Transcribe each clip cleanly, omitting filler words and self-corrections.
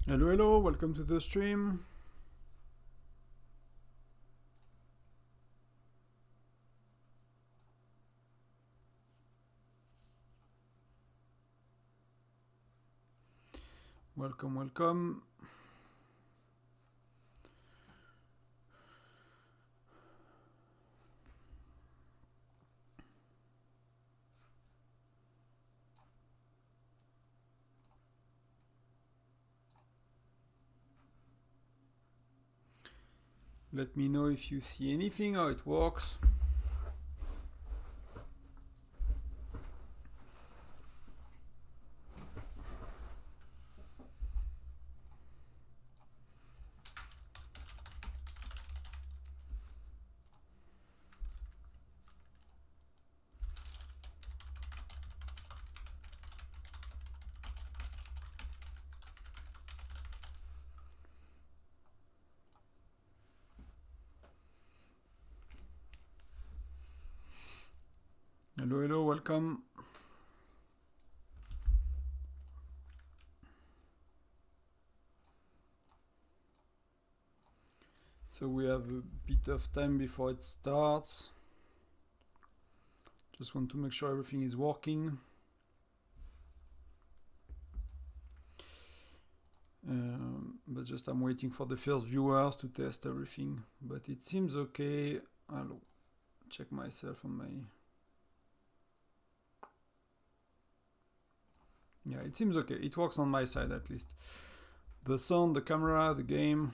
Hello, hello, welcome to the stream. Welcome, welcome. Let me know if you see anything, how it works. Hello, hello, welcome. So we have a bit of time before it starts. Just want to make sure everything is working. But just I'm waiting for the first viewers to test everything. But it seems okay. I'll check myself on my... Yeah, it seems okay. It works on my side at least. The sound, the camera, the game.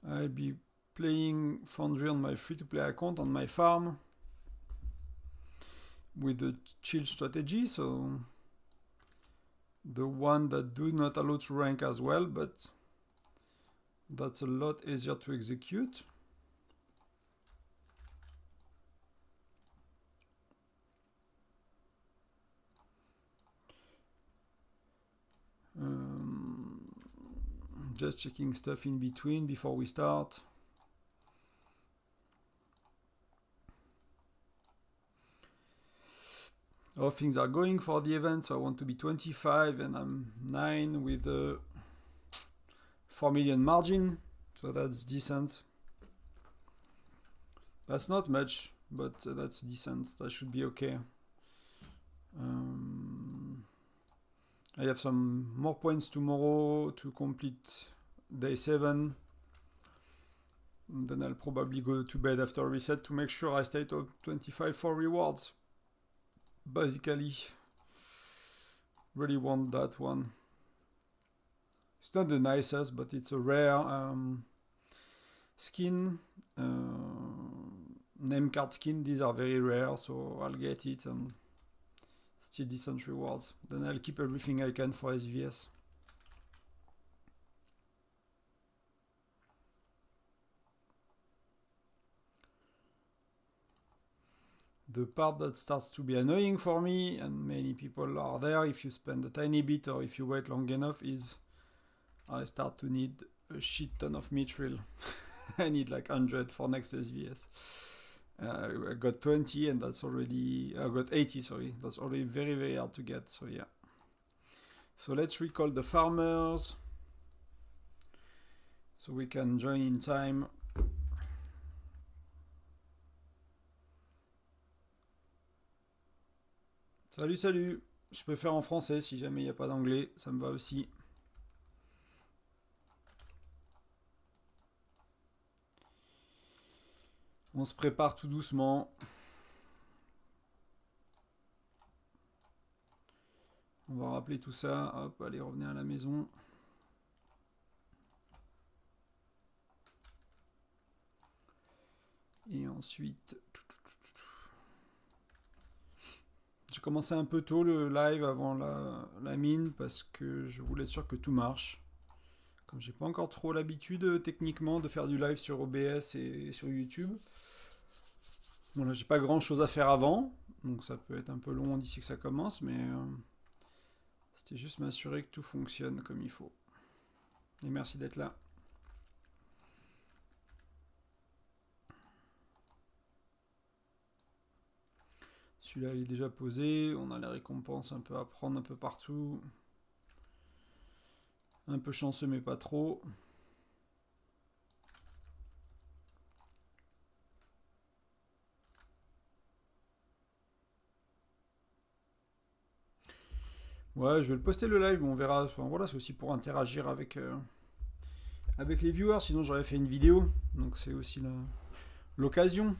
I'll be playing Foundry on my free-to-play account on my farm with the chill strategy, so the one that do not allow to rank as well, but that's a lot easier to execute. Just checking stuff in between before we start. How things are going for the event, so I want to be 25 and I'm 9 with a 4 million margin, so that's decent. That's not much, but that's decent. That should be okay. I have some more points tomorrow to complete day 7. And then I'll probably go to bed after reset to make sure I stay top 25 for rewards. Basically, really want that one. It's not the nicest, but it's a rare skin. Name card skin, these are very rare, so I'll get it and still decent rewards. Then I'll keep everything I can for SVS. The part that starts to be annoying for me, and many people are there if you spend a tiny bit or if you wait long enough, is I start to need a shit ton of mithril. I need like 100 for next SVS. I got 20 and that's already... I got 80, sorry. That's already very, very hard to get, so yeah. So let's recall the farmers. So we can join in time. Salut, salut. Je peux faire en français si jamais il n'y a pas d'anglais, ça me va aussi. On se prépare tout doucement. On va rappeler tout ça. Hop, allez, revenez à la maison. Et ensuite... J'ai commencé un peu tôt le live avant la mine parce que je voulais être sûr que tout marche. Comme j'ai pas encore trop l'habitude techniquement de faire du live sur OBS et sur YouTube. Bon là j'ai pas grand chose à faire avant, donc ça peut être un peu long d'ici que ça commence, mais c'était juste m'assurer que tout fonctionne comme il faut. Et merci d'être là. Celui-là, il est déjà posé. On a les récompenses un peu à prendre un peu partout. Un peu chanceux, mais pas trop. Ouais, je vais le poster le live, on verra. Enfin, voilà, c'est aussi pour interagir avec les viewers. Sinon, j'aurais fait une vidéo. Donc, c'est aussi l'occasion.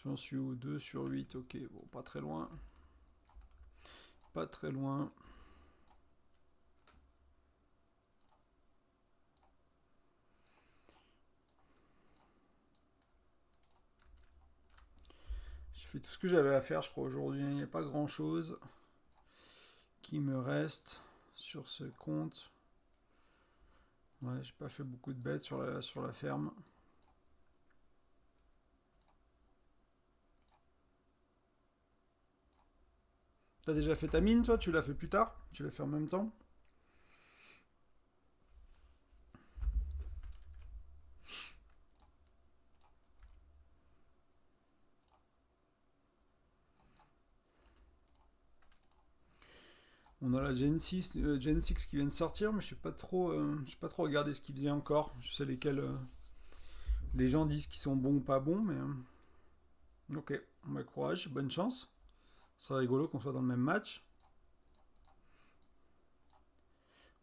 J'en suis au 2 sur 8, ok, bon, pas très loin. Pas très loin. J'ai fait tout ce que j'avais à faire, je crois, aujourd'hui. Il n'y a pas grand-chose qui me reste sur ce compte. Ouais, j'ai pas fait beaucoup de bêtes sur la ferme. T'as déjà fait ta mine, toi? Tu l'as fait plus tard? Tu l'as fait en même temps? On a la Gen 6, Gen 6 qui vient de sortir, mais je sais pas trop regardé ce qu'ils faisaient encore. Je sais lesquels les gens disent qu'ils sont bons ou pas bons, mais ok, bah, courage, bonne chance. Ce serait rigolo qu'on soit dans le même match.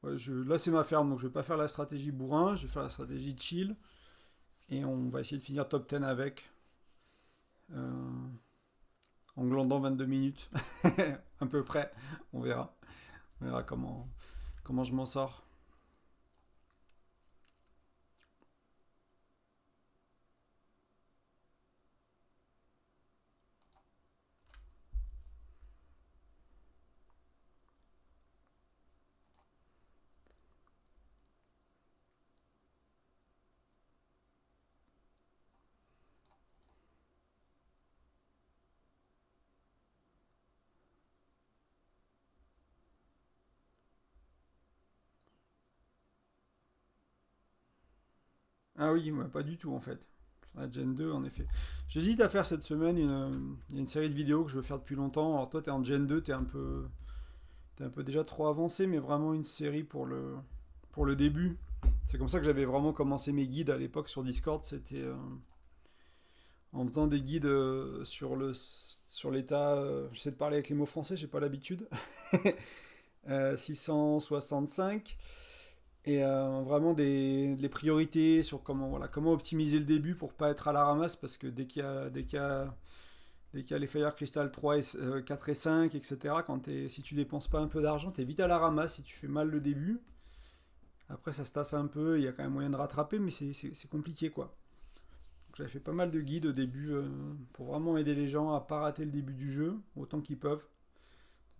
Ouais, là c'est ma ferme, donc je vais pas faire la stratégie bourrin, je vais faire la stratégie chill. Et on va essayer de finir top 10 avec. En glandant 22 minutes. À peu près, on verra. On verra comment je m'en sors. Ah oui, ouais, pas du tout en fait. La Gen 2, en effet. J'hésite à faire cette semaine il y a une série de vidéos que je veux faire depuis longtemps. Alors toi, t'es en Gen 2, t'es un peu déjà trop avancé, mais vraiment une série pour le début. C'est comme ça que j'avais vraiment commencé mes guides à l'époque sur Discord. C'était en faisant des guides sur l'état. J'essaie de parler avec les mots français, j'ai pas l'habitude. 665. Et vraiment des priorités sur comment optimiser le début pour pas être à la ramasse, parce que dès qu'il y a les Fire Crystal 3 4 et 5, etc., si tu dépenses pas un peu d'argent, t'es vite à la ramasse si tu fais mal le début. Après, ça se tasse un peu, il y a quand même moyen de rattraper, mais c'est compliqué, quoi. Donc, j'avais fait pas mal de guides au début pour vraiment aider les gens à pas rater le début du jeu, autant qu'ils peuvent.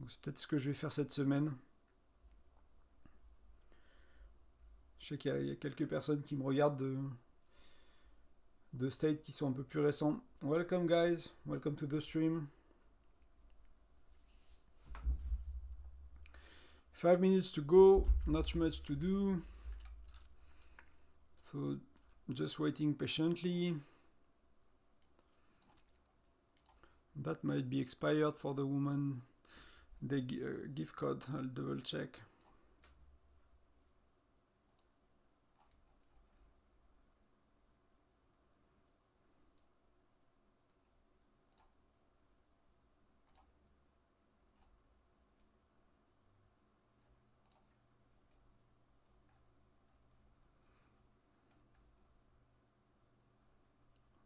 Donc, c'est peut-être ce que je vais faire cette semaine. Je sais qu'il y a quelques personnes qui me regardent de state qui sont un peu plus récents. Welcome guys, welcome to the stream. 5 minutes to go, not much to do. So just waiting patiently. That might be expired for the woman. The gift code, I'll double check.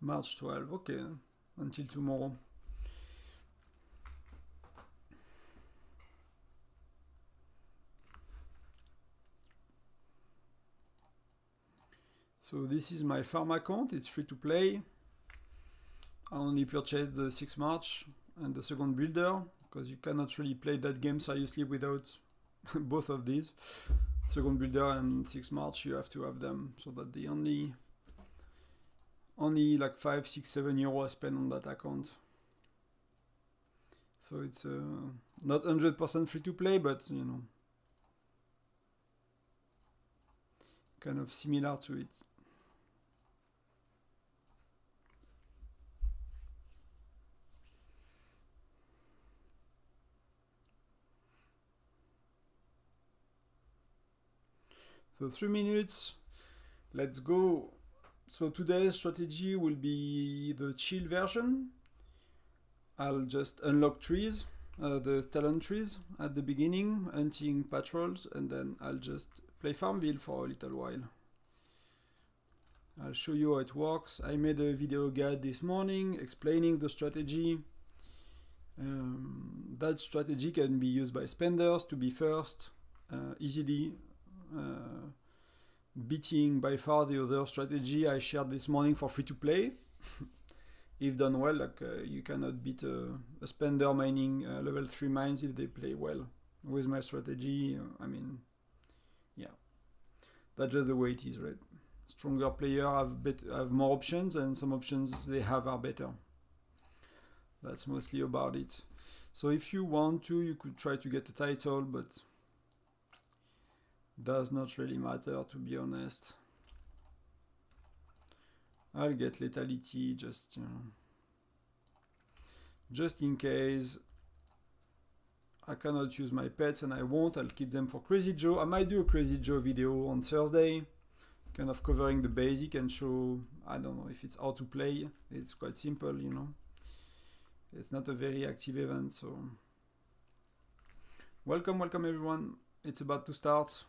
March 12, okay, until tomorrow. So this is my farm account, it's free to play. I only purchased the 6 March and the second builder, because you cannot really play that game seriously without both of these. second builder and 6 March, you have to have them, so that the only like 5, 6, 7 euros spent on that account. So it's not 100% free to play, but you know, kind of similar to it. So 3 minutes, let's go. So today's strategy will be the chill version. I'll just unlock trees, the talent trees at the beginning, hunting patrols, and then I'll just play Farmville for a little while. I'll show you how it works. I made a video guide this morning explaining the strategy. That strategy can be used by spenders to be first, easily, beating by far the other strategy I shared this morning for free to play. If done well, like you cannot beat a spender mining level 3 mines if they play well. With my strategy, I mean, yeah, that's just the way it is, right? Stronger players have more options, and some options they have are better. That's mostly about it. So if you want to, you could try to get a title, but does not really matter, to be honest. I'll get lethality just in case. I cannot use my pets, and I won't. I'll keep them for Crazy Joe. I might do a Crazy Joe video on Thursday, kind of covering the basic and show, I don't know if it's how to play. It's quite simple, you know. It's not a very active event, so welcome everyone. It's about to start.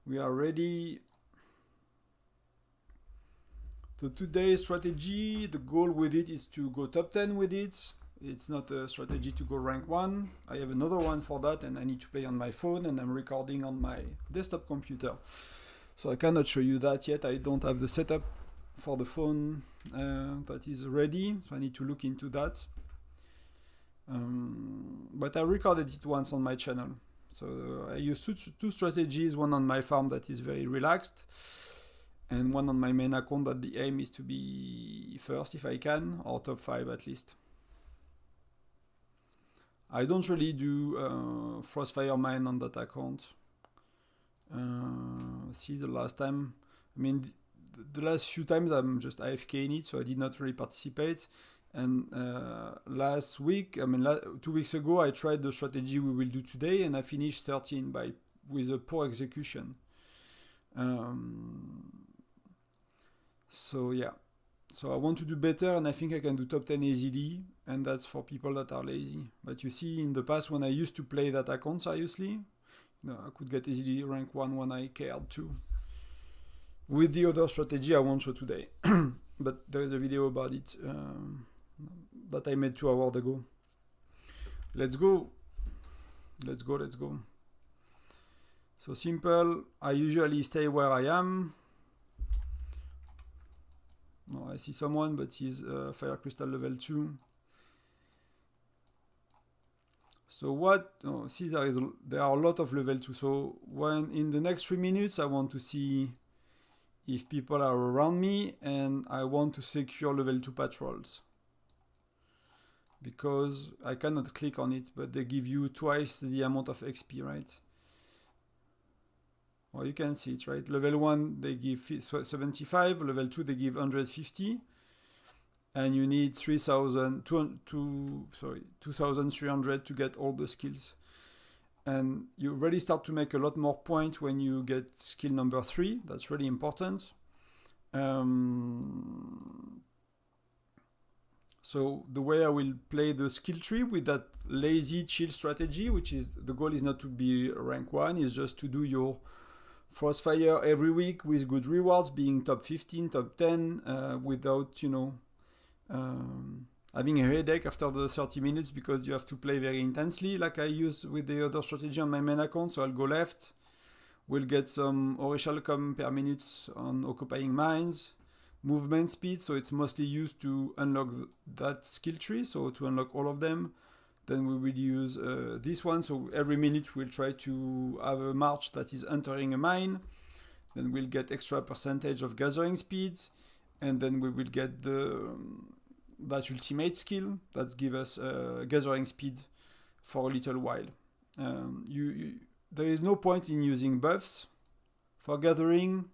We are ready. So today's strategy, the goal with it is to go top 10 with it. It's not a strategy to go rank 1. I have another one for that, and I need to play on my phone, and I'm recording on my desktop computer. So I cannot show you that yet. I don't have the setup for the phone that is ready, so I need to look into that. But I recorded it once on my channel. So I use two strategies, one on my farm that is very relaxed, and one on my main account that the aim is to be first if I can, or top 5 at least. I don't really do Frostfire mine on that account. See, the last time, I mean, the last few times I'm just AFK in it, so I did not really participate. And last week, I mean 2 weeks ago, I tried the strategy we will do today, and I finished 13 with a poor execution. So yeah, so I want to do better, and I think I can do top 10 easily, and that's for people that are lazy. But you see, in the past when I used to play that account seriously, I could get easily rank 1 when I cared too. With the other strategy I won't show today, but there is a video about it that I made 2 hours ago. Let's go. So simple. I usually stay where I am. No, I see someone, but he's Fire Crystal level 2. So what? Oh, see, there are a lot of level 2. So when in the next 3 minutes, I want to see if people are around me, and I want to secure level 2 patrols. Because I cannot click on it, but they give you twice the amount of XP, right? Well, you can see it, right? Level 1, they give 75. Level 2, they give 150. And you need 2,300 to get all the skills. And you really start to make a lot more points when you get skill number 3. That's really important. So the way I will play the skill tree with that lazy chill strategy, which is the goal is not to be rank 1, is just to do your Frostfire every week with good rewards, being top 15, top 10, without, having a headache after the 30 minutes because you have to play very intensely, like I use with the other strategy on my main account. So I'll go left, we'll get some Orichalcum per minute on occupying mines, movement speed, so it's mostly used to unlock that skill tree, so to unlock all of them, Then we will use this one. So every minute we'll try to have a march that is entering a mine. Then we'll get extra percentage of gathering speeds. And then we will get that ultimate skill that gives us gathering speed for a little while. There is no point in using buffs for gathering.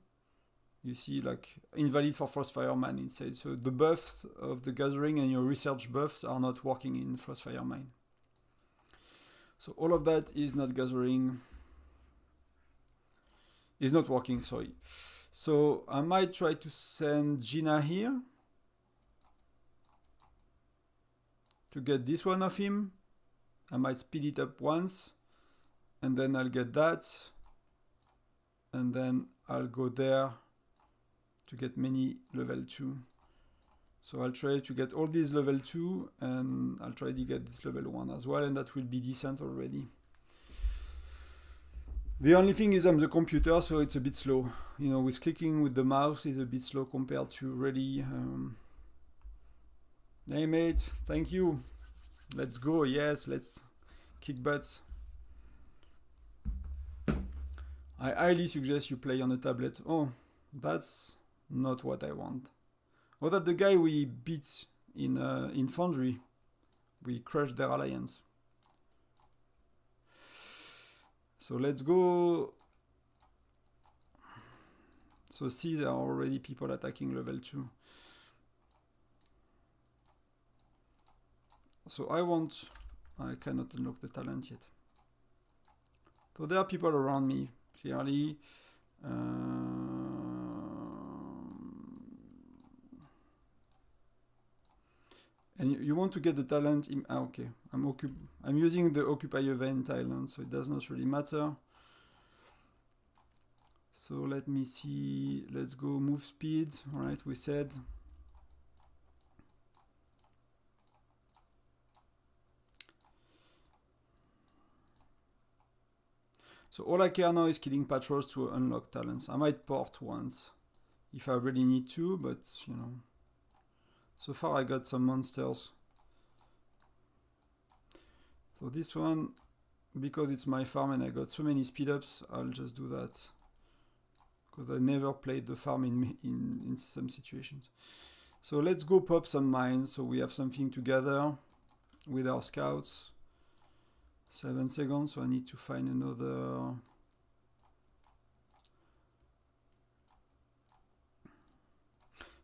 You see, like, invalid for Frostfire Mine instead. So the buffs of the gathering and your research buffs are not working in Frostfire Mine. So all of that is not gathering, is not working, sorry. So I might try to send Gina here to get this one of him. I might speed it up once, and then I'll get that, and then I'll go there to get many level 2. So I'll try to get all these level 2, and I'll try to get this level 1 as well, and that will be decent already. The only thing is I'm the computer, so it's a bit slow. You know, with clicking with the mouse is a bit slow compared to really... Hey mate, thank you. Let's go, yes, let's kick butts. I highly suggest you play on a tablet. Oh, that's not what I want. Oh, that the guy we beat in Foundry. We crushed their alliance. So let's go. So see, there are already people attacking level 2. So I cannot unlock the talent yet. So there are people around me, clearly. And you want to get the talent in, okay. I'm using the Occupy event talent, so it does not really matter. So let me see, let's go move speed, all right, we said. So all I care now is killing patrols to unlock talents. I might port once if I really need to, but you know. So far I got some monsters. So this one, because it's my farm and I got so many speed ups, I'll just do that. Because I never played the farm in some situations. So let's go pop some mines so we have something to gather with our scouts. 7 seconds, so I need to find another.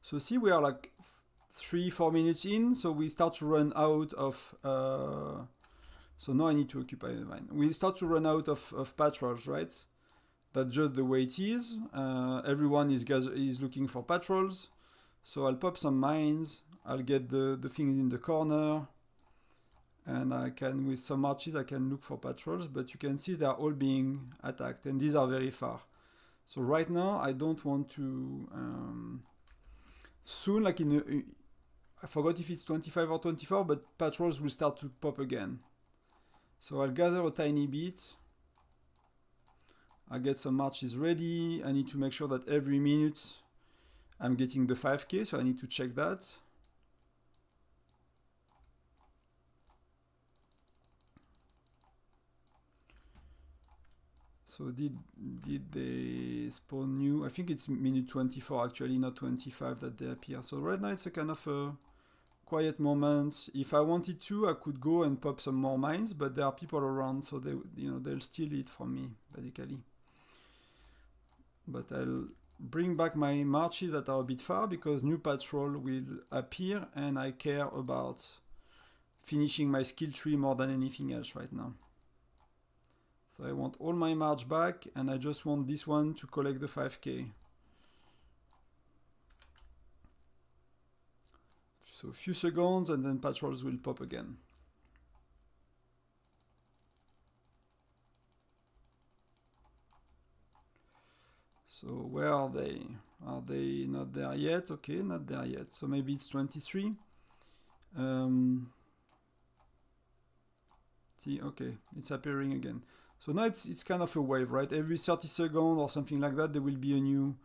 So see, we are like 3-4 minutes in, so we start to run out of. So now I need to occupy the mine. We start to run out of patrols, right? That's just the way it is. Everyone is looking for patrols. So I'll pop some mines. I'll get the things in the corner. And I can, with some marches, I can look for patrols, but you can see they're all being attacked, and these are very far. So right now, I don't want to... soon, like I forgot if it's 25 or 24, but patrols will start to pop again. So I'll gather a tiny bit. I get some marches ready. I need to make sure that every minute I'm getting the 5k, so I need to check that. So did they spawn new? I think it's minute 24 actually, not 25 that they appear. So right now it's a kind of a quiet moment. If I wanted to, I could go and pop some more mines, but there are people around, so they'll steal it from me basically. But I'll bring back my marches that are a bit far because new patrol will appear, and I care about finishing my skill tree more than anything else right now. So I want all my march back, and I just want this one to collect the 5k. So a few seconds, and then patrols will pop again. So where are they? Are they not there yet? Okay, not there yet. So maybe it's 23. See, okay, it's appearing again. So now it's kind of a wave, right? Every 30 seconds or something like that, there will be a new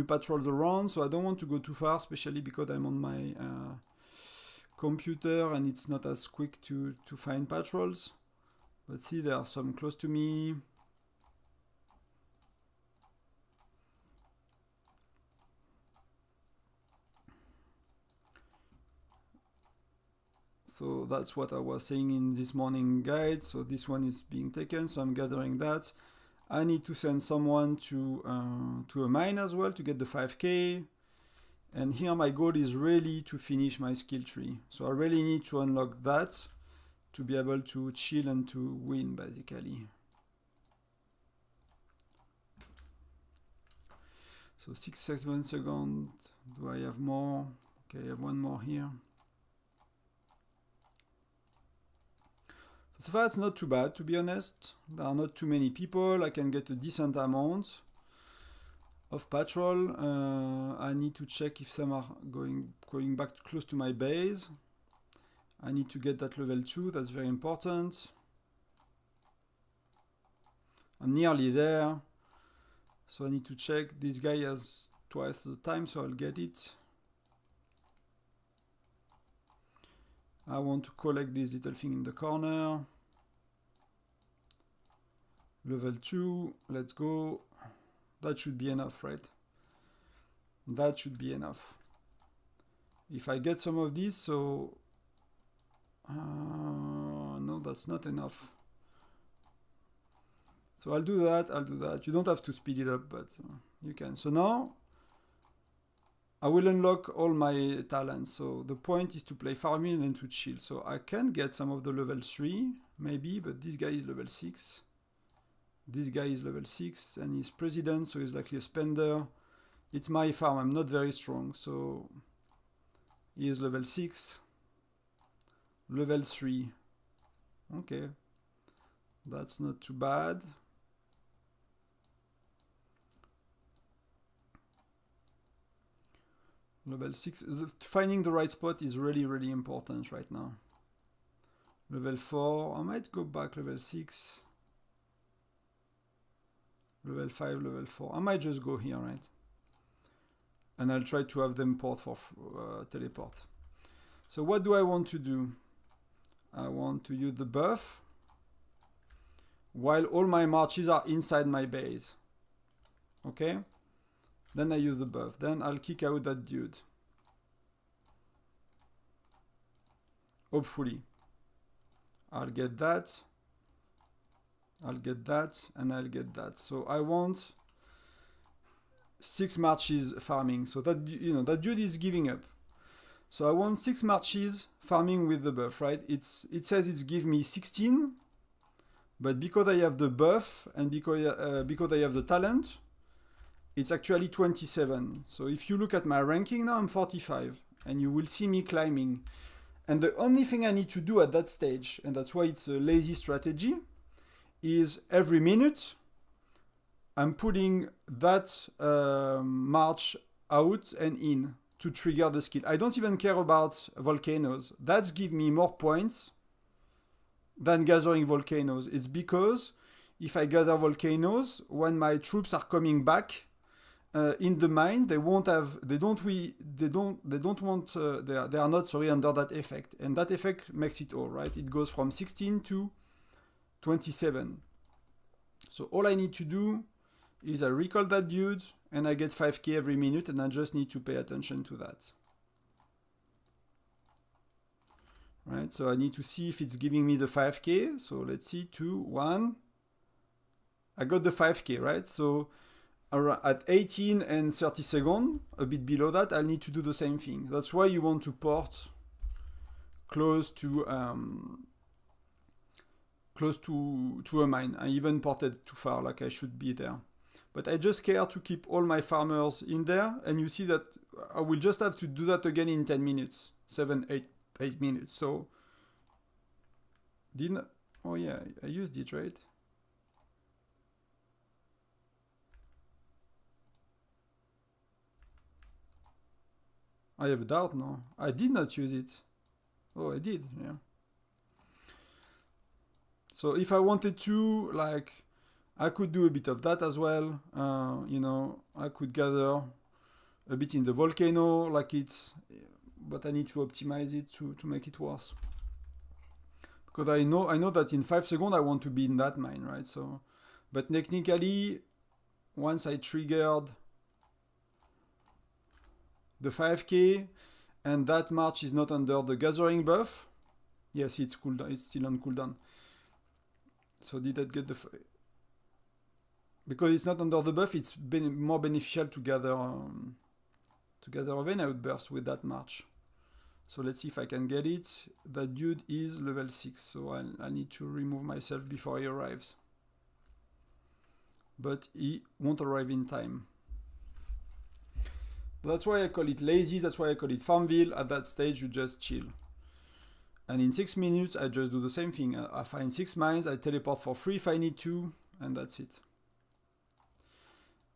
patrol around. So I don't want to go too far, especially because I'm on my computer and it's not as quick to find patrols. But see, there are some close to me. So that's what I was saying in this morning guide. So this one is being taken, so I'm gathering that. I need to send someone to a mine as well to get the 5k. And here my goal is really to finish my skill tree. So I really need to unlock that to be able to chill and to win, basically. So 6, 7 seconds. Do I have more? Okay, I have one more here. So far it's not too bad, to be honest. There are not too many people. I can get a decent amount of patrol. I need to check if some are going back close to my base. I need to get that level 2, that's very important. I'm nearly there. So I need to check. This guy has twice the time, so I'll get it. I want to collect this little thing in the corner. Level 2, let's go. That should be enough, right? That should be enough. If I get some of these, so... no, that's not enough. So I'll do that, I'll do that. You don't have to speed it up, but you can. So now, I will unlock all my talents. So the point is to play farming and to chill. So I can get some of the level 3, maybe, but this guy is level 6. This guy is level 6 and he's president, so he's likely a spender. It's my farm, I'm not very strong, so he is level 6. Level 3. Okay. That's not too bad. Level 6. Finding the right spot is really, really important right now. Level 4. I might go back level 6. Level 5, level 4. I might just go here, right? And I'll try to have them port for teleport. So what do I want to do? I want to use the buff while all my marches are inside my base. Okay? Then I use the buff. Then I'll kick out that dude. Hopefully. I'll get that. I'll get that, and I'll get that. So I want 6 marches farming. So that, you know, that dude is giving up. So I want 6 marches farming with the buff, right? It says it's give me 16, but because I have the buff and because I have the talent, it's actually 27. So if you look at my ranking now, I'm 45, and you will see me climbing. And the only thing I need to do at that stage, and that's why it's a lazy strategy, is every minute I'm putting that march out and in to trigger the skill. I don't even care about volcanoes. That's give me more points than gathering volcanoes. It's because if I gather volcanoes, when my troops are coming back in the mine, they are not under that effect, and that effect makes it all right. It goes from 16 to 27. So all I need to do is I recall that dude and I get 5k every minute, and I just need to pay attention to that. Right, so I need to see if it's giving me the 5k. So let's see, 2, 1. I got the 5k, right? So at 18 and 30 seconds, a bit below that, I'll need to do the same thing. That's why you want to port close to a mine. I even ported too far, like I should be there. But I just care to keep all my farmers in there, and you see that I will just have to do that again in 10 minutes, 7, 8 minutes. So, oh yeah, I used it, right? I have a doubt now. I did not use it. Oh, I did, yeah. So if I wanted to, like, I could do a bit of that as well. You know, I could gather a bit in the volcano, like it's, but I need to optimize it to make it worse. Because I know that in 5 seconds I want to be in that mine, right? So, but technically, once I triggered the 5k and that march is not under the gathering buff, yes, it's cooldown. It's still on cooldown. So did I get the? Because it's not under the buff, it's more beneficial to gather a vein outburst with that march. So let's see if I can get it. That dude is level 6, so I need to remove myself before he arrives. But he won't arrive in time. That's why I call it lazy, that's why I call it Farmville. At that stage, you just chill. And in 6 minutes, I just do the same thing. I find 6 mines, I teleport for free if I need to, and that's it.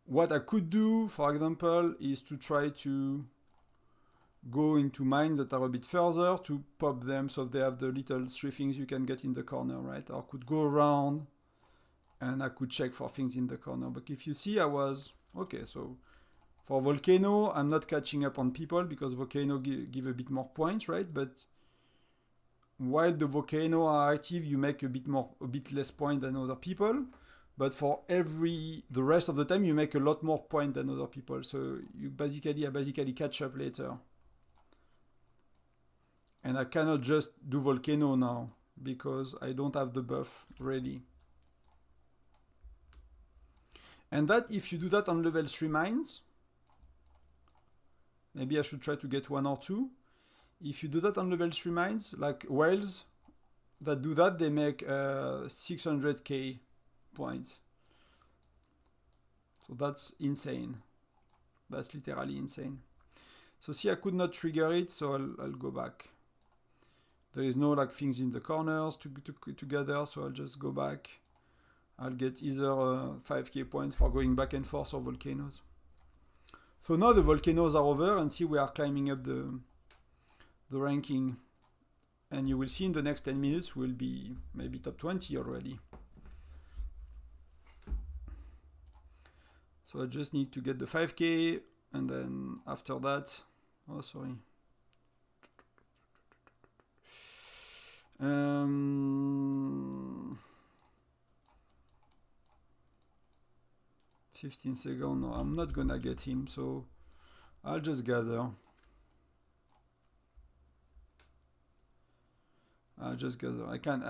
What I could do, for example, is to try to go into mines that are a bit further to pop them so they have the little 3 things you can get in the corner, right? Or I could go around and I could check for things in the corner. But if you see, I was, okay, so for Volcano, I'm not catching up on people because Volcano give a bit more points, right? But while the Volcano are active, you make a bit less point than other people. But for the rest of the time, you make a lot more point than other people. So I basically catch up later. And I cannot just do Volcano now because I don't have the buff ready. And that, if you do that on level 3 mines, maybe I should try to get 1 or 2. If you do that on level 3 mines, like whales that do that, they make 600k points. So that's insane. That's literally insane. So see, I could not trigger it, so I'll go back. There is no like things in the corners together, so I'll just go back. I'll get either 5k points for going back and forth or volcanoes. So now the volcanoes are over, and see we are climbing up the ranking. And you will see in the next 10 minutes we'll be maybe top 20 already. So I just need to get the 5k, and then after that, oh sorry. 15 seconds, no, I'm not gonna get him, so I'll just gather. I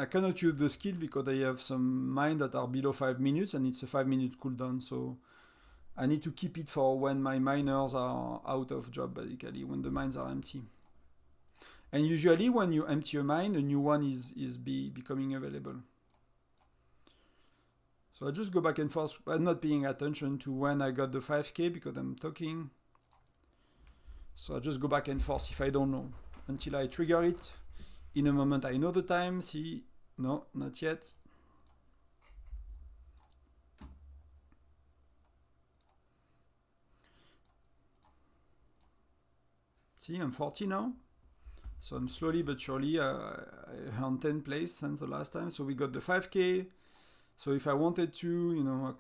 cannot use the skill because I have some mines that are below 5 minutes and it's a 5-minute cooldown, so I need to keep it for when my miners are out of job, basically, when the mines are empty. And usually when you empty a mine, a new one is becoming available. So I just go back and forth. I'm not paying attention to when I got the 5k because I'm talking. So I just go back and forth if I don't know until I trigger it. In a moment I know the time. See, no, not yet. See, I'm 40 now. So I'm slowly but surely on 10th place since the last time. So we got the 5k. So if I wanted to, you know, I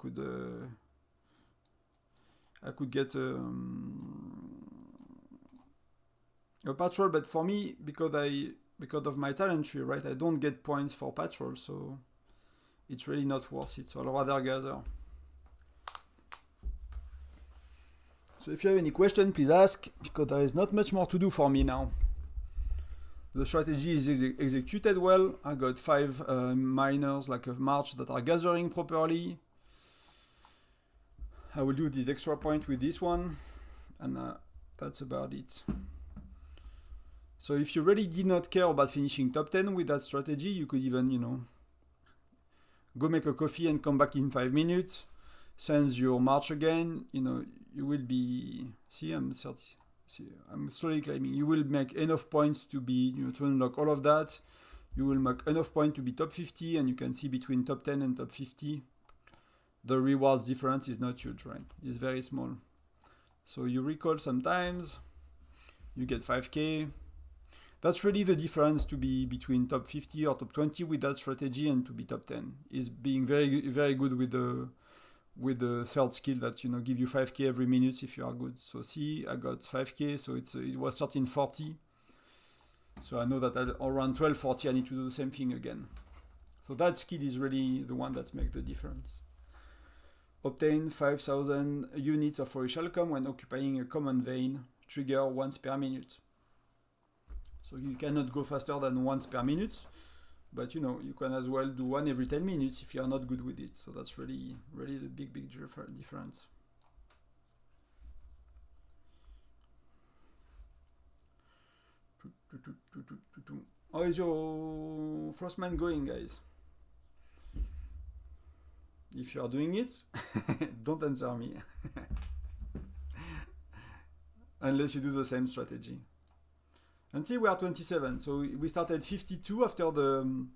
could get a patrol, but for me, because of my talent tree, right, I don't get points for patrol, so it's really not worth it. So I'll rather gather. So if you have any question, please ask, because there is not much more to do for me now. The strategy is executed well. I got 5 miners, like a march, that are gathering properly. I will do the extra point with this one, and that's about it. So if you really did not care about finishing top 10 with that strategy, you could even, you know, go make a coffee and come back in 5 minutes. Since your march again, you know, you will be, see, I'm 30. See, I'm slowly climbing. You will make enough points to be, you know, to unlock all of that. You will make enough points to be top 50, and you can see between top 10 and top 50, the rewards difference is not huge, right? It's very small. So you recall sometimes, you get 5k. That's really the difference to be between top 50 or top 20 with that strategy and to be top 10. Is being very, very good with the third skill that, you know, give you 5k every minute if you are good. So see, I got 5k, so it was 1340. So I know that at around 12:40 I need to do the same thing again. So that skill is really the one that makes the difference. Obtain 5,000 units of flourish come when occupying a common vein. Trigger once per minute. So you cannot go faster than once per minute, but you know, you can as well do one every 10 minutes if you are not good with it. So that's really the big difference. How is your Frostman going, guys? If you are doing it, don't answer me. Unless you do the same strategy. And see, we are 27. So we started 52 after the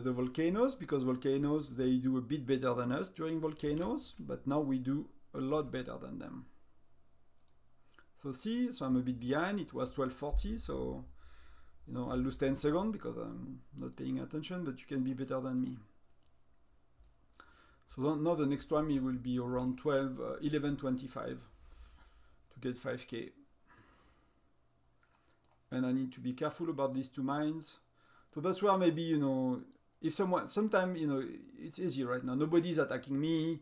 volcanoes, because volcanoes, they do a bit better than us during volcanoes, but now we do a lot better than them. So see, so I'm a bit behind. It was 12:40, so you know, I'll lose 10 seconds because I'm not paying attention, but you can be better than me. So now the next time it will be around 11:25 to get 5k. And I need to be careful about these two mines. So that's where maybe, you know, if sometimes, you know, it's easy right now. Nobody's attacking me.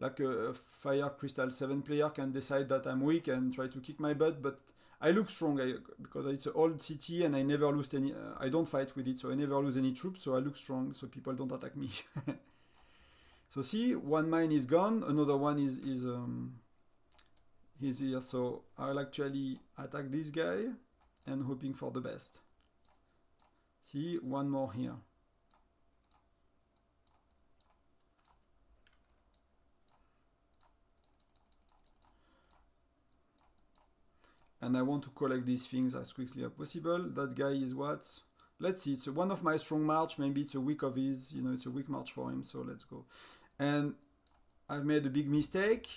Like a Fire Crystal 7 player can decide that I'm weak and try to kick my butt, but I look strong because it's an old city and I never lose any, I don't fight with it, so I never lose any troops, so I look strong, so people don't attack me. So see, one mine is gone, another one is here, so I'll actually attack this guy and hoping for the best. See, one more here. And I want to collect these things as quickly as possible. That guy is what? Let's see, it's one of my strong march, maybe it's a week of his, you know, it's a weak march for him, so let's go. And I've made a big mistake.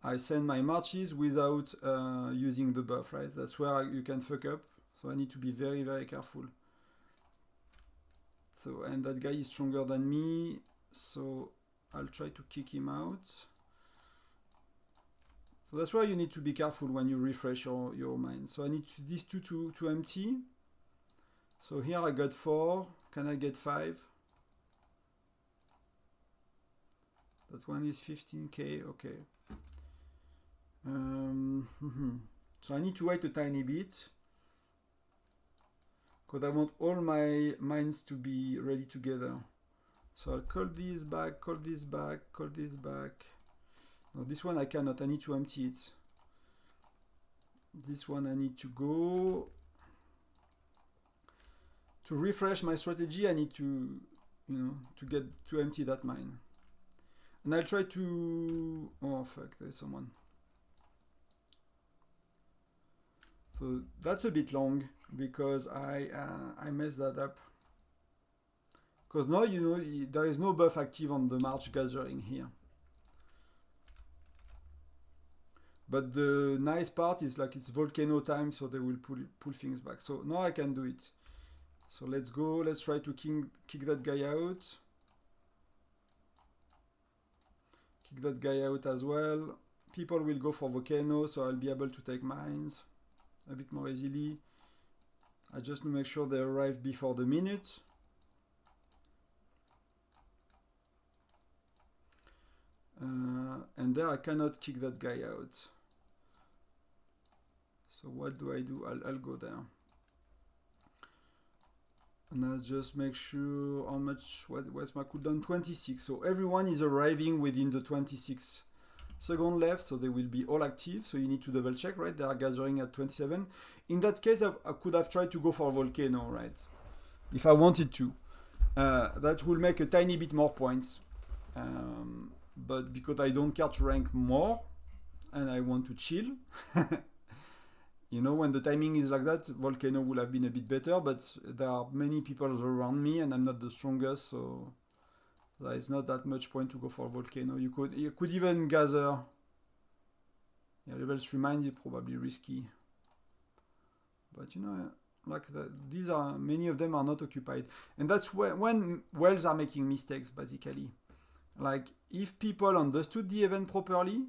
I send my marches without using the buff, right? That's where you can fuck up. So I need to be very, very careful. So, and that guy is stronger than me, so I'll try to kick him out. So that's why you need to be careful when you refresh your mine. So I need these two to empty. So here I got 4. Can I get 5? That one is 15k, okay. So I need to wait a tiny bit because I want all my mines to be ready together. So I'll call this back, call this back, call this back. No, this one I cannot, I need to empty it. This one I need to go. To refresh my strategy, I need to, you know, to empty that mine. And I'll try to, oh fuck, there's someone. So that's a bit long because I messed that up. Because now, you know, there is no buff active on the March gathering here. But the nice part is like it's volcano time, so they will pull things back. So now I can do it. So let's go, let's try to kick that guy out. Kick that guy out as well. People will go for volcano, so I'll be able to take mines a bit more easily. I just need to make sure they arrive before the minute. And there I cannot kick that guy out. So what do? I'll go there. And I'll just make sure how much, what's my cooldown? 26. So everyone is arriving within the 26 seconds left, so they will be all active. So you need to double check, right? They are gathering at 27. In that case, I could have tried to go for a volcano, right? If I wanted to. That will make a tiny bit more points. But because I don't care to rank more, and I want to chill, you know, when the timing is like that, volcano would have been a bit better, but there are many people around me, and I'm not the strongest, so there is not that much point to go for volcano. You could even gather. Yeah, level 3 mines is probably risky, but you know, like these are, many of them are not occupied, and that's when whales are making mistakes basically. Like, if people understood the event properly,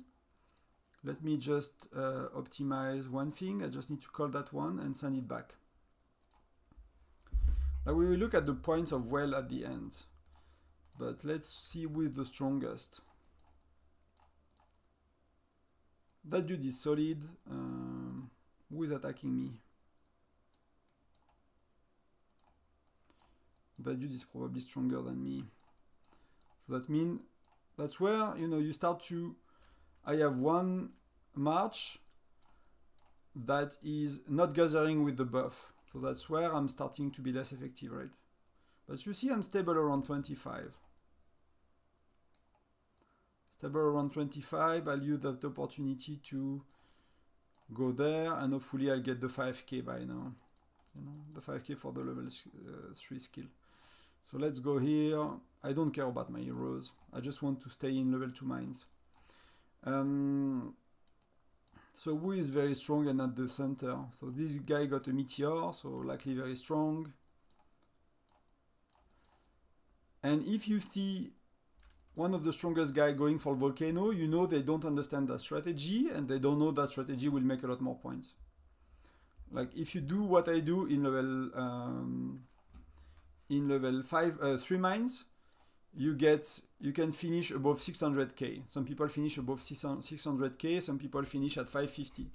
Let me just optimize one thing. I just need to call that one and send it back. Now we will look at the points of well at the end. But let's see who is the strongest. That dude is solid. Who is attacking me? That dude is probably stronger than me. So that means that's where, you know, you start to... I have one march that is not gathering with the buff. So that's where I'm starting to be less effective, right? But you see I'm stable around 25. Stable around 25, I'll use that opportunity to go there, and hopefully I'll get the 5k by now. You know, the 5k for the level 3 skill. So let's go here. I don't care about my heroes. I just want to stay in level 2 mines. So who is very strong and at the center? So this guy got a meteor, so likely very strong. And if you see one of the strongest guy going for volcano, you know they don't understand that strategy, and they don't know that strategy will make a lot more points. Like if you do what I do in level 3 mines, you can finish above 600k. Some people finish above 600k, some people finish at 550.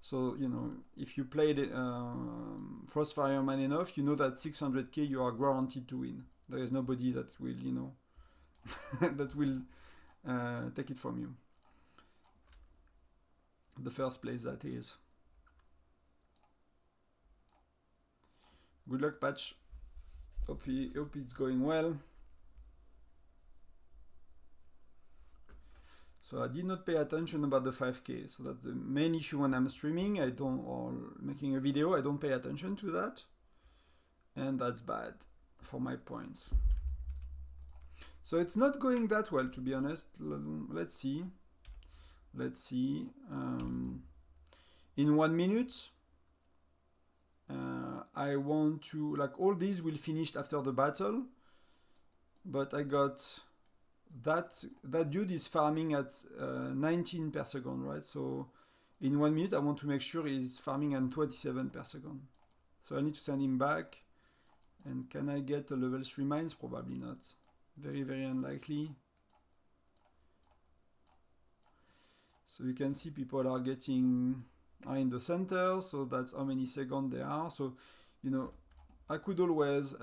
So, you know, if you played Frostfire man enough, you know that 600k you are guaranteed to win. There is nobody that will, you know, that will take it from you. The first place, that is. Good luck, Patch. Hope it's going well. So I did not pay attention about the 5k. So that's the main issue when I'm streaming. Or making a video, I don't pay attention to that. And that's bad for my points. So it's not going that well, to be honest. Let's see. In 1 minute, I want to, like, all these will finish after the battle, but I got that dude is farming at 19 per second, right? So in 1 minute, I want to make sure he's farming at 27 per second. So I need to send him back. And can I get a level 3 mines? Probably not. Very, very unlikely. So you can see people are in the center, so that's how many seconds they are. So, you know, I could always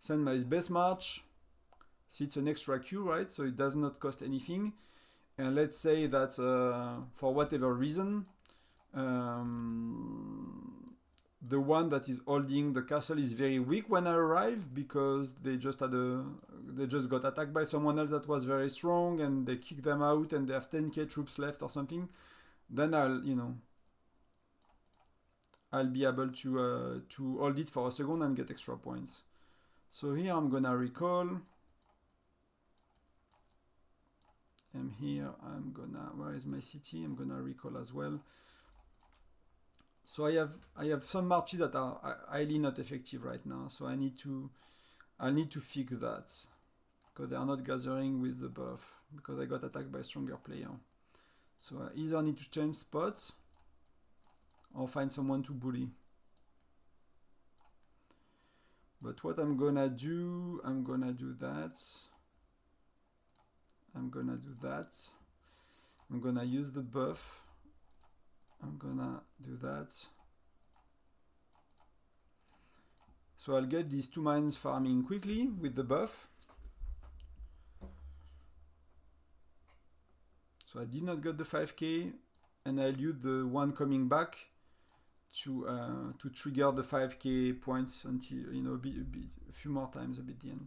send my best march. See, it's an extra queue, right? So it does not cost anything. And let's say that for whatever reason, the one that is holding the castle is very weak when I arrive, because they just got attacked by someone else that was very strong, and they kicked them out, and they have 10k troops left or something. Then I'll be able to hold it for a second and get extra points. So here I'm gonna recall. And here where is my city? I'm gonna recall as well. So I have some marches that are highly not effective right now. So I'll need to fix that, because they are not gathering with the buff, because I got attacked by a stronger player. So I either need to change spots or find someone to bully. But what I'm gonna do that. I'm gonna use the buff. I'm gonna do that. So I'll get these 2 mines farming quickly with the buff. So I did not get the 5k, and I'll use the one coming back to trigger the 5k points until, you know, a few more times at the end.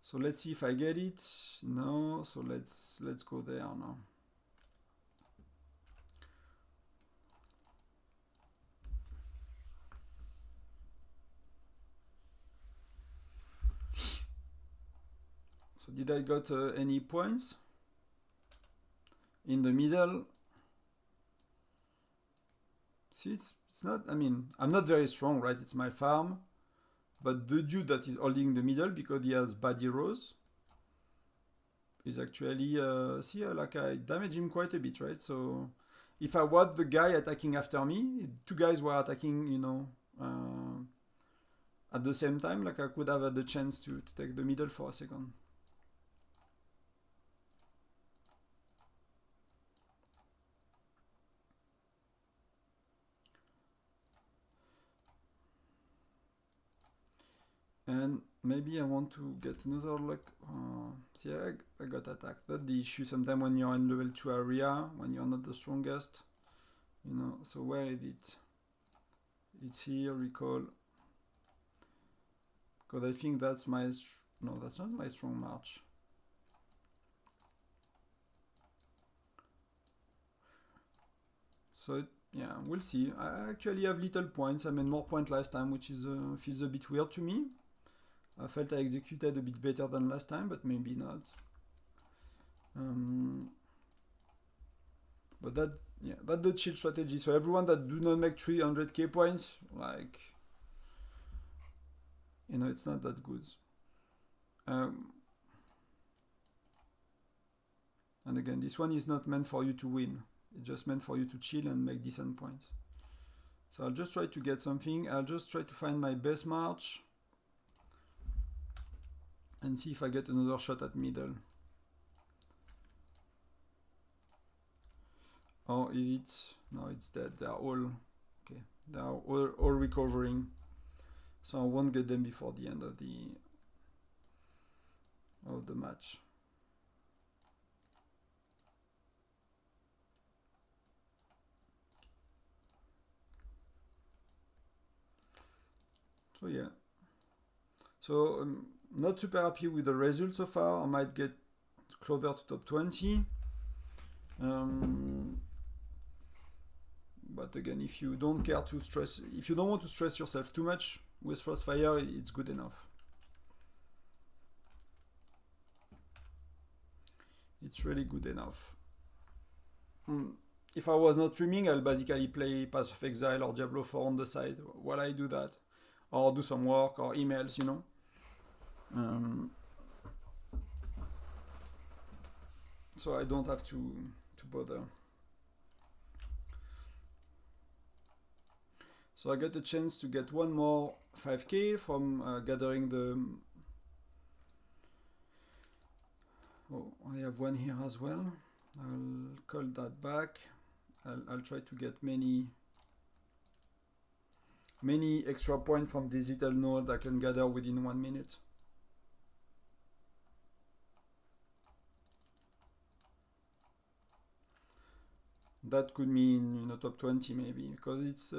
So let's see if I get it. No, so let's go there now. So did I got any points? In the middle. See, it's not, I mean, I'm not very strong, right? It's my farm. But the dude that is holding the middle, because he has bad heroes, is actually, see, like I damage him quite a bit, right? So if I was the guy attacking after me, two guys were attacking, you know, at the same time, like I could have had the chance to take the middle for a second. And maybe I want to get another luck. See, I got attacked. That's the issue sometimes when you're in level 2 area, when you're not the strongest. You know, so where is it? It's here, recall. Because I think that's my... No, that's not my strong march. So, yeah, we'll see. I actually have little points. I made more points last time, which is feels a bit weird to me. I felt I executed a bit better than last time, but maybe not. But that, yeah, that's the chill strategy. So everyone that do not make 300k points, like, you know, it's not that good. And again, this one is not meant for you to win. It's just meant for you to chill and make decent points. So I'll just try to get something. I'll just try to find my best march and see if I get another shot at middle. Or is it... No, it's dead. They are all... Okay. They are all recovering. So I won't get them before the end of the match. So yeah. So not super happy with the result so far. I might get closer to top 20. But again, if you don't care to stress, if you don't want to stress yourself too much with Frostfire, it's good enough. It's really good enough. If I was not streaming, I'll basically play Path of Exile or Diablo 4 on the side while I do that. Or do some work or emails, you know. So I don't have to bother. So I got a chance to get one more 5k from gathering the... Oh, I have one here as well. I'll call that back. I'll try to get many extra points from this little node I can gather within 1 minute. That could mean, you know, top 20 maybe, because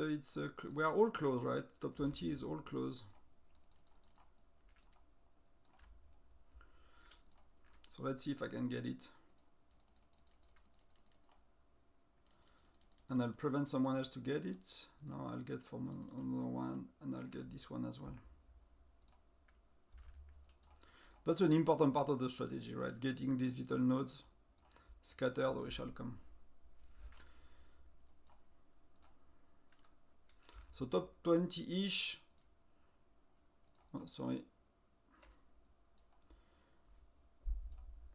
we are all close, right? Top 20 is all close. So let's see if I can get it. And I'll prevent someone else to get it. Now I'll get from another one, and I'll get this one as well. That's an important part of the strategy, right? Getting these little nodes scattered, we shall come. So top 20-ish. Oh, sorry.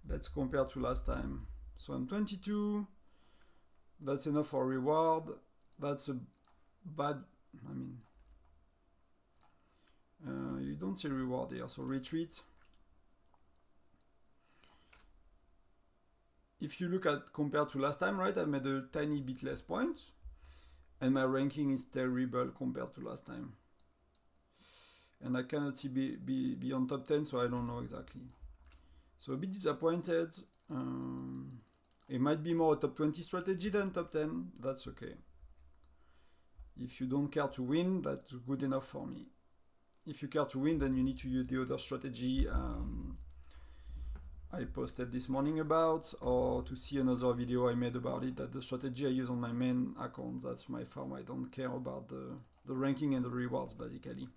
Let's compare to last time. So I'm 22. That's enough for reward. That's a bad... I mean... you don't see reward here, so retreat. If you look at compared to last time, right, I made a tiny bit less points. And my ranking is terrible compared to last time. And I cannot see be on top 10, so I don't know exactly. So a bit disappointed. It might be more a top 20 strategy than top 10. That's okay. If you don't care to win, that's good enough for me. If you care to win, then you need to use the other strategy I posted this morning about, or to see another video I made about it. That the strategy I use on my main account, that's my farm. I don't care about the ranking and the rewards, basically.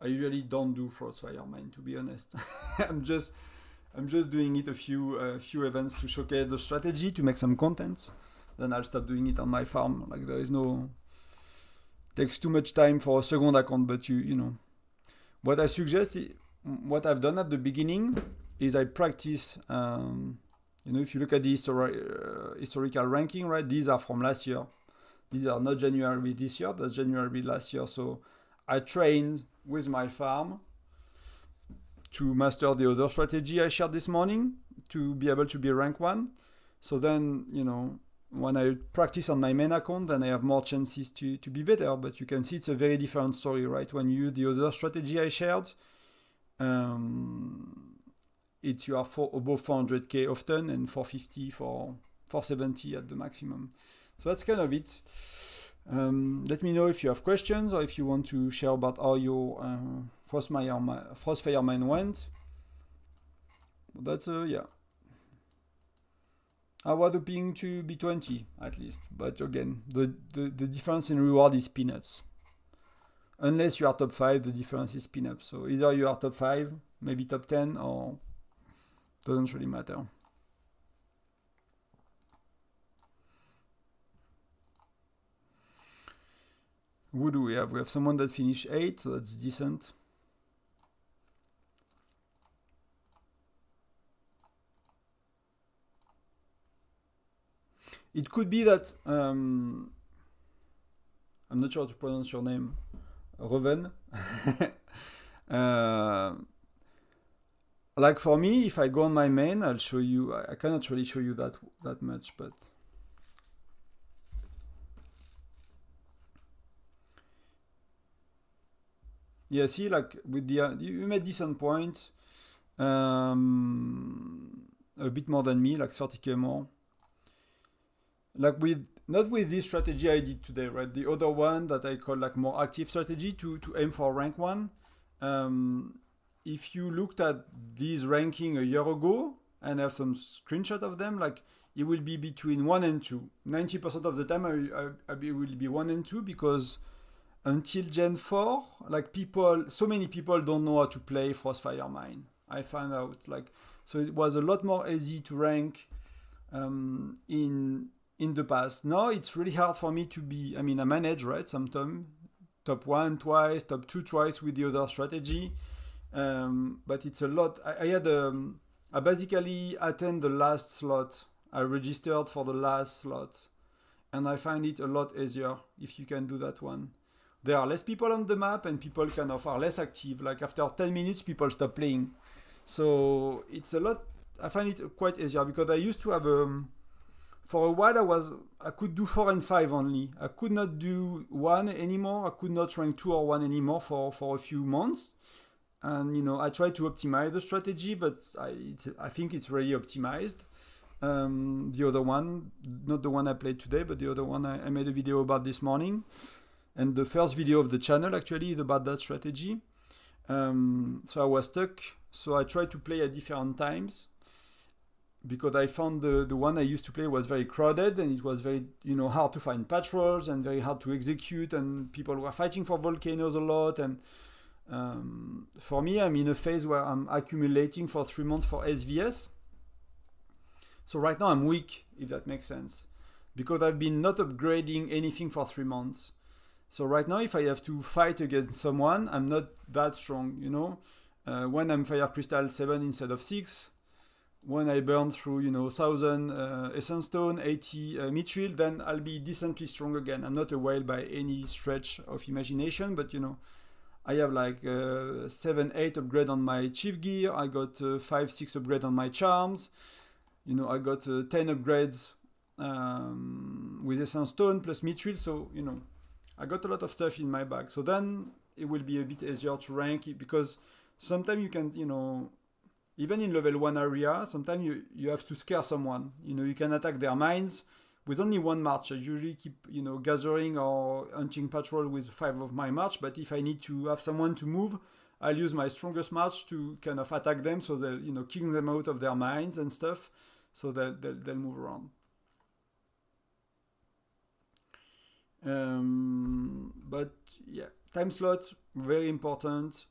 I usually don't do Frostfire mine, to be honest. I'm just doing it a few events to showcase the strategy, to make some content. Then I'll stop doing it on my farm. Like, there is no... Takes too much time for a second account, but you know. What I suggest is, what I've done at the beginning is I practice. You know, if you look at the historical ranking, right? These are from last year. These are not January this year. That's January last year. So I trained with my farm to master the other strategy I shared this morning to be able to be rank 1. So then, you know, when I practice on my main account, then I have more chances to be better. But you can see it's a very different story, right? When you use the other strategy I shared, you are above 400k often and 450 for 470 at the maximum. So that's kind of it. Let me know if you have questions or if you want to share about how your Frostfire mine went. That's yeah. I was hoping to be 20 at least, but again, the difference in reward is peanuts. Unless you are top 5, the difference is peanuts. So either you are top 5, maybe top 10, or doesn't really matter. Who do we have? We have someone that finished 8, so that's decent. It could be that I'm not sure how to pronounce your name, Reven. Like for me, if I go on my main, I'll show you. I cannot really show you that much, but yeah, see, like with the you made decent points, a bit more than me, like 30k more. Like not with this strategy I did today, right? The other one that I call like more active strategy to aim for rank 1. If you looked at this ranking a year ago and have some screenshot of them, like it will be between 1 and 2. 90% of the time I will be 1 and 2 because until Gen 4, like so many people don't know how to play Frostfire Mine. I found out, like, so it was a lot more easy to rank in the past. Now it's really hard for me to be, I mean, I manage, right, sometimes top 1 twice, top 2 twice with the other strategy, but it's a lot. I basically attend the last slot. I registered for the last slot, and I find it a lot easier if you can do that one. There are less people on the map, and people kind of are less active. Like after 10 minutes, people stop playing. So it's a lot. I find it quite easier because I used to have for a while I could do 4 and 5 only. I could not do 1 anymore. I could not rank 2 or 1 anymore for a few months. And you know, I tried to optimize the strategy, but I think it's really optimized. The other one, not the one I played today, but the other one I made a video about this morning. And the first video of the channel actually is about that strategy. So I was stuck. So I tried to play at different times because I found the one I used to play was very crowded and it was very, you know, hard to find patrols and very hard to execute, and people were fighting for volcanoes a lot. And for me, I'm in a phase where I'm accumulating for 3 months for SVS. So right now I'm weak, if that makes sense, because I've been not upgrading anything for 3 months. So right now, if I have to fight against someone, I'm not that strong, you know. When I'm Fire Crystal 7 instead of 6, when I burn through, you know, 1000 Essence Stone, 80 Mithril, then I'll be decently strong again. I'm not a whale by any stretch of imagination, but you know, I have like 7-8 upgrade on my Chief Gear. I got 5-6 upgrade on my Charms. You know, I got 10 upgrades with Essence Stone plus Mithril. So, you know, I got a lot of stuff in my bag. So then it will be a bit easier to rank it, because sometimes you can, you know, even in level 1 area, sometimes you have to scare someone. You know, you can attack their mines with only 1 march. I usually keep, you know, gathering or hunting patrol with 5 of my march, but if I need to have someone to move, I'll use my strongest march to kind of attack them, so they'll, you know, kick them out of their mines and stuff, so that they'll move around. But yeah, time slot, very important.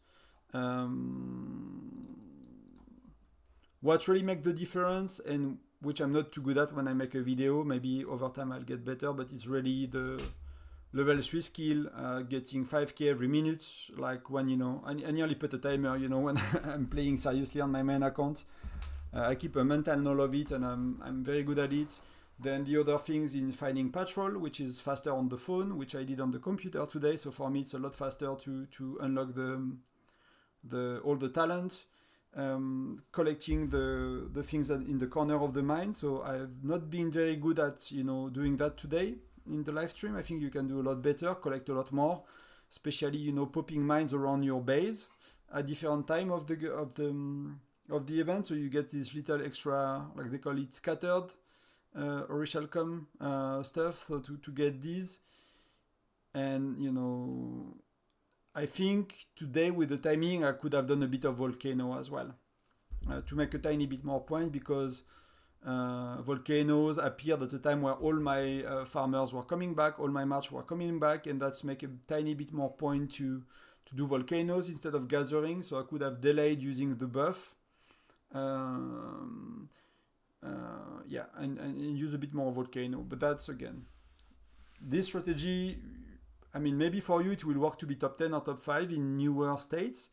What really makes the difference, and which I'm not too good at when I make a video, maybe over time I'll get better, but it's really the level 3 skill, getting 5k every minute, like when, you know, I nearly put a timer, you know, when I'm playing seriously on my main account. I keep a mental note of it, and I'm very good at it. Then the other things in finding patrol, which is faster on the phone, which I did on the computer today. So for me, it's a lot faster to unlock all the talent. Collecting the things that in the corner of the mine. So I've not been very good at, you know, doing that today in the live stream. I think you can do a lot better, collect a lot more, especially, you know, popping mines around your base at different time of the event. So you get this little extra, like they call it scattered orichalcum stuff. So to get these, and, you know, I think today with the timing I could have done a bit of volcano as well to make a tiny bit more point, because volcanoes appeared at a time where all my farmers were coming back, all my march were coming back, and that's make a tiny bit more point to do volcanoes instead of gathering. So I could have delayed using the buff, and use a bit more volcano. But that's, again, this strategy, I mean, maybe for you it will work to be top 10 or top 5 in newer states,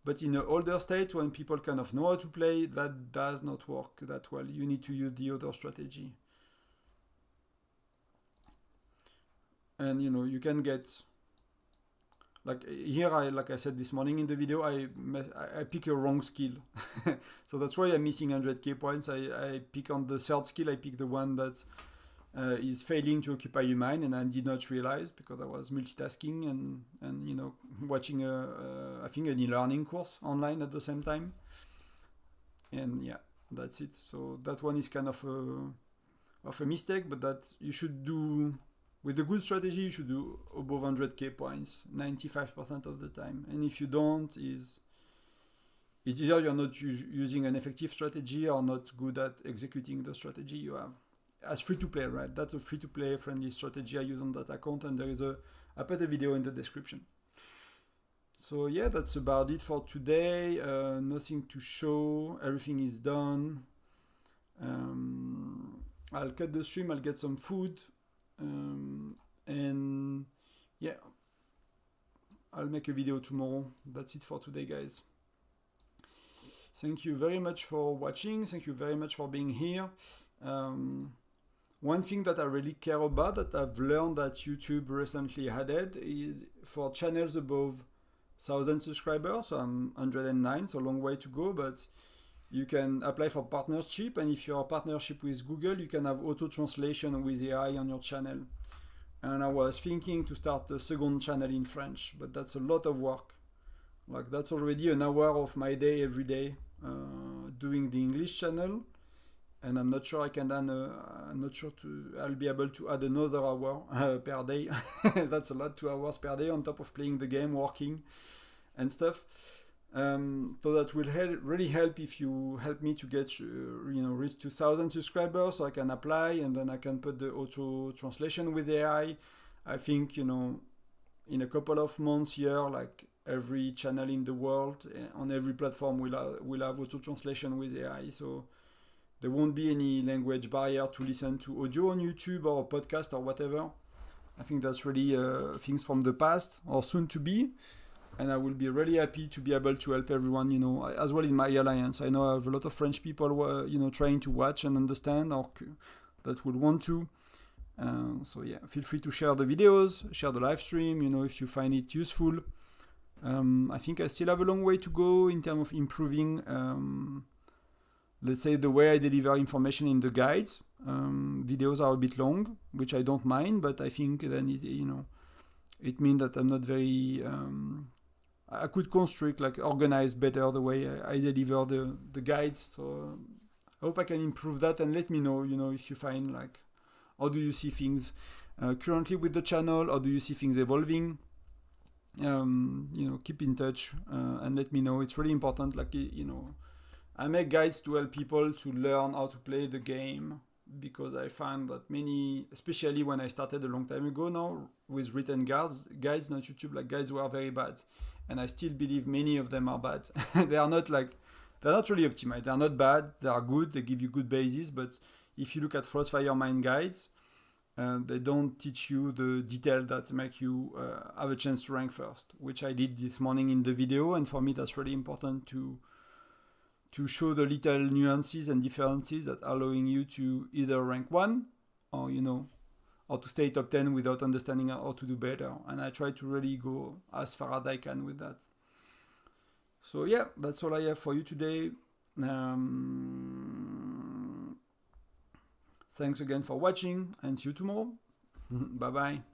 but in an older state, when people kind of know how to play, that does not work that well. You need to use the other strategy. And, you know, you can get, like here, like I said this morning in the video, I pick a wrong skill. So that's why I'm missing 100k points. I pick on the third skill, I pick the one that is failing to occupy a mine, and I did not realize because I was multitasking and you know, watching I think an e-learning course online at the same time. And yeah, that's it. So that one is kind of a mistake, but that you should do with a good strategy. You should do above 100k points 95% of the time. And if you don't, it's either you're not using an effective strategy or not good at executing the strategy you have. As free-to-play, right? That's a free-to-play friendly strategy I use on that account, and I put a video in the description. So yeah, that's about it for today. Nothing to show. Everything is done. I'll cut the stream. I'll get some food, and yeah, I'll make a video tomorrow. That's it for today, guys. Thank you very much for watching. Thank you very much for being here. One thing that I really care about, that I've learned that YouTube recently added, is for channels above 1,000 subscribers. So I'm 109, so a long way to go, but you can apply for partnership, and if you're a partnership with Google, you can have auto translation with AI on your channel. And I was thinking to start a second channel in French, but that's a lot of work. Like, that's already an hour of my day every day doing the English channel. And I'm not sure I can add, I'll be able to add another hour per day. That's a lot, 2 hours per day on top of playing the game, working and stuff. So that will really help if you help me to get, reach 2,000 subscribers, so I can apply, and then I can put the auto translation with AI. I think, in a couple of months here, like every channel in the world on every platform will have auto translation with AI. So there won't be any language barrier to listen to audio on YouTube or a podcast or whatever. I think that's really things from the past or soon to be. And I will be really happy to be able to help everyone, as well in my alliance. I know I have a lot of French people, trying to watch and understand, or that would want to. So yeah, feel free to share the videos, share the live stream, if you find it useful. I think I still have a long way to go in terms of improving, let's say, the way I deliver information in the guides. Videos are a bit long, which I don't mind, but I think then it means that I'm not very... I could construct, organize better the way I deliver the guides. So I hope I can improve that, and let me know, if you find, how do you see things currently with the channel, or do you see things evolving? Keep in touch and let me know. It's really important. I make guides to help people to learn how to play the game, because I find that many, especially when I started a long time ago now with written guides, not YouTube, guides were very bad. And I still believe many of them are bad. They're not really optimized. They're not bad. They are good. They give you good bases. But if you look at Frostfire mine guides, and they don't teach you the detail that make you have a chance to rank first, which I did this morning in the video. And for me, that's really important to show the little nuances and differences that are allowing you to either rank 1 or, you know, or to stay top 10 without understanding how to do better. And I try to really go as far as I can with that. So yeah, that's all I have for you today. Thanks again for watching, and see you tomorrow. Bye bye.